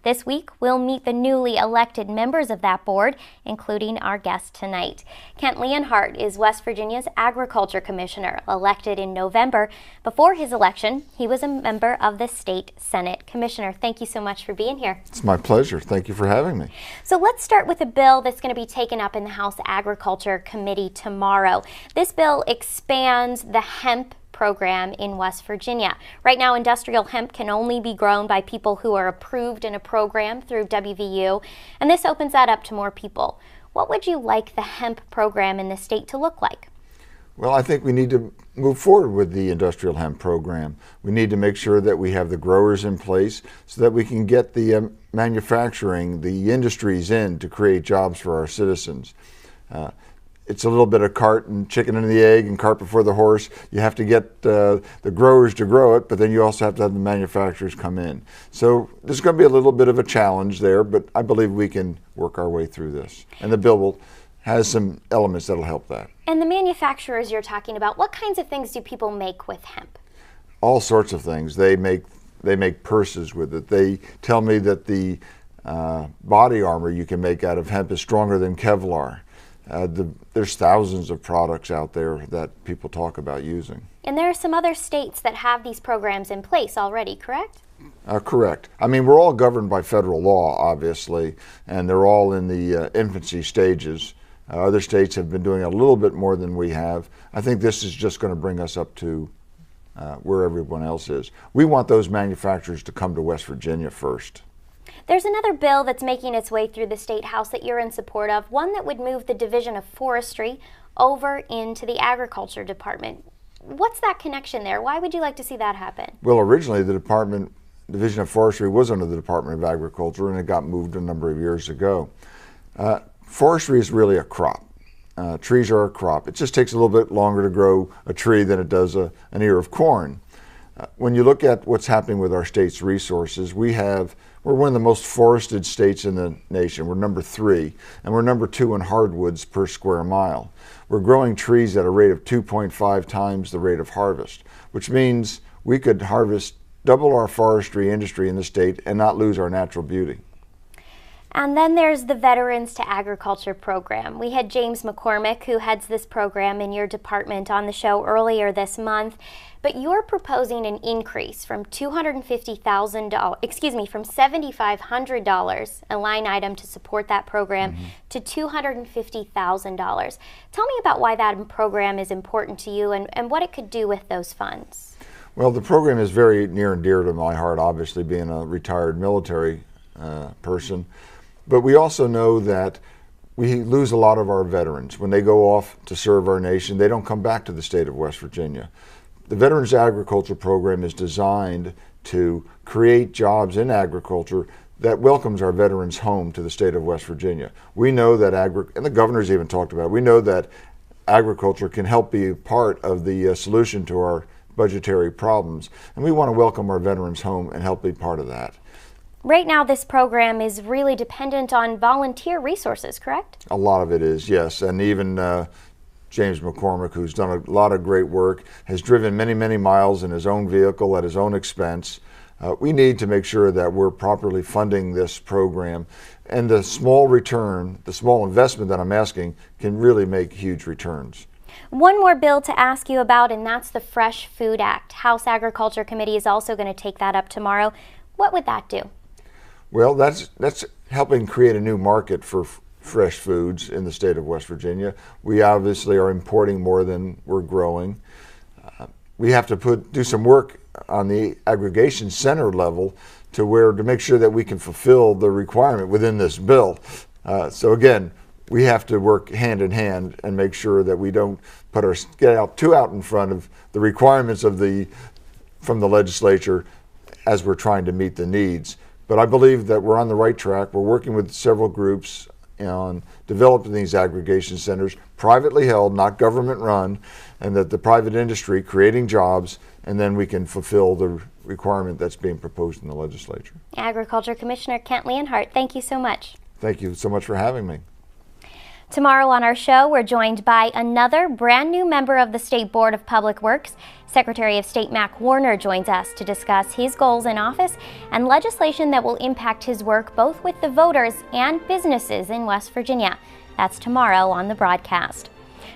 This week, we'll meet the newly elected members of that board, including our guest tonight. Kent Leonhardt is West Virginia's Agriculture Commissioner, elected in November. Before his election, he was a member of the State Senate. Commissioner, thank you so much for being here. It's my pleasure. Thank you for having me. So let's start with a bill that's going to be taken up in the House Agriculture Committee tomorrow. This bill expands the hemp program in West Virginia. Right now, industrial hemp can only be grown by people who are approved in a program through WVU, and this opens that up to more people. What would you like the hemp program in the state to look like? Well, I think we need to move forward with the industrial hemp program. We need to make sure that we have the growers in place so that we can get the manufacturing, the industries in to create jobs for our citizens. It's a little bit of cart and chicken and the egg and cart before the horse. You have to get the growers to grow it, but then you also have to have the manufacturers come in. So there's going to be a little bit of a challenge there, but I believe we can work our way through this. And the bill has some elements that will help that. And the manufacturers you're talking about, what kinds of things do people make with hemp? All sorts of things. They make purses with it. They tell me that the body armor you can make out of hemp is stronger than Kevlar. There's thousands of products out there that people talk about using. And there are some other states that have these programs in place already, correct? Correct. I mean, we're all governed by federal law, obviously, and they're all in the infancy stages. Other states have been doing a little bit more than we have. I think this is just going to bring us up to where everyone else is. We want those manufacturers to come to West Virginia first. There's another bill that's making its way through the State House that you're in support of, one that would move the Division of Forestry over into the Agriculture Department. What's that connection there? Why would you like to see that happen? Well, originally the Division of Forestry was under the Department of Agriculture, and it got moved a number of years ago. Forestry is really a crop. Trees are a crop. It just takes a little bit longer to grow a tree than it does an ear of corn. When you look at what's happening with our state's resources, we're one of the most forested states in the nation. We're number 3, and we're number 2 in hardwoods per square mile. We're growing trees at a rate of 2.5 times the rate of harvest, which means we could harvest double our forestry industry in the state and not lose our natural beauty. And then there's the Veterans to Agriculture program. We had James McCormick, who heads this program in your department, on the show earlier this month. But you're proposing an increase from $7,500, a line item to support that program, to $250,000. Tell me about why that program is important to you and what it could do with those funds. Well, the program is very near and dear to my heart, obviously, being a retired military person. But we also know that we lose a lot of our veterans. When they go off to serve our nation, they don't come back to the state of West Virginia. The Veterans Agriculture Program is designed to create jobs in agriculture that welcomes our veterans home to the state of West Virginia. We know that, and the governor's even talked about it, we know that agriculture can help be part of the solution to our budgetary problems. And we want to welcome our veterans home and help be part of that. Right now, this program is really dependent on volunteer resources, correct? A lot of it is, yes. And even James McCormick, who's done a lot of great work, has driven many, many miles in his own vehicle at his own expense. We need to make sure that we're properly funding this program. And the small return, the small investment that I'm asking, can really make huge returns. One more bill to ask you about, and that's the Fresh Food Act. House Agriculture Committee is also going to take that up tomorrow. What would that do? Well, that's helping create a new market for fresh foods in the state of West Virginia. We obviously are importing more than we're growing. We have to do some work on the aggregation center level to make sure that we can fulfill the requirement within this bill. So again, we have to work hand in hand and make sure that we don't get too out in front of the requirements from the legislature as we're trying to meet the needs. But I believe that we're on the right track. We're working with several groups on developing these aggregation centers, privately held, not government run, and that the private industry creating jobs, and then we can fulfill the requirement that's being proposed in the legislature. Agriculture Commissioner Kent Leonhardt, thank you so much. Thank you so much for having me. Tomorrow on our show, we're joined by another brand new member of the State Board of Public Works. Secretary of State Mac Warner joins us to discuss his goals in office and legislation that will impact his work both with the voters and businesses in West Virginia. That's tomorrow on the broadcast.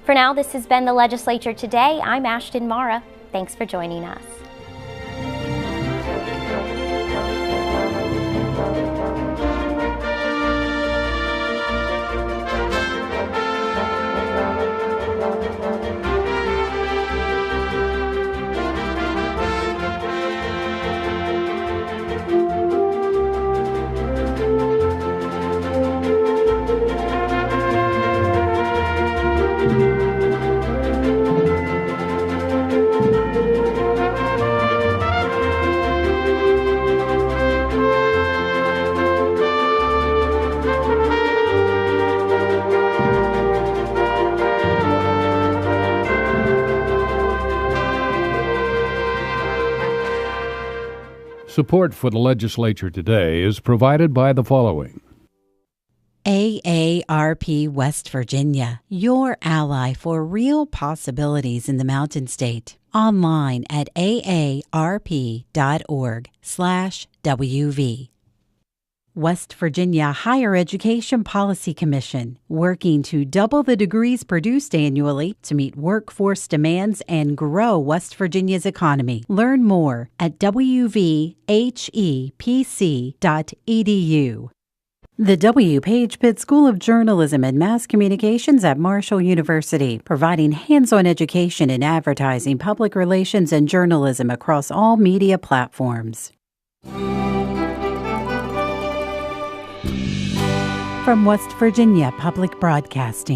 For now, this has been the Legislature Today. I'm Ashton Mara. Thanks for joining us. Support for the Legislature Today is provided by the following. AARP West Virginia, your ally for real possibilities in the Mountain State. Online at aarp.org/WV. West Virginia Higher Education Policy Commission, working to double the degrees produced annually to meet workforce demands and grow West Virginia's economy. Learn more at wvhepc.edu. The W. Page Pitt School of Journalism and Mass Communications at Marshall University, providing hands-on education in advertising, public relations, and journalism across all media platforms. From West Virginia Public Broadcasting.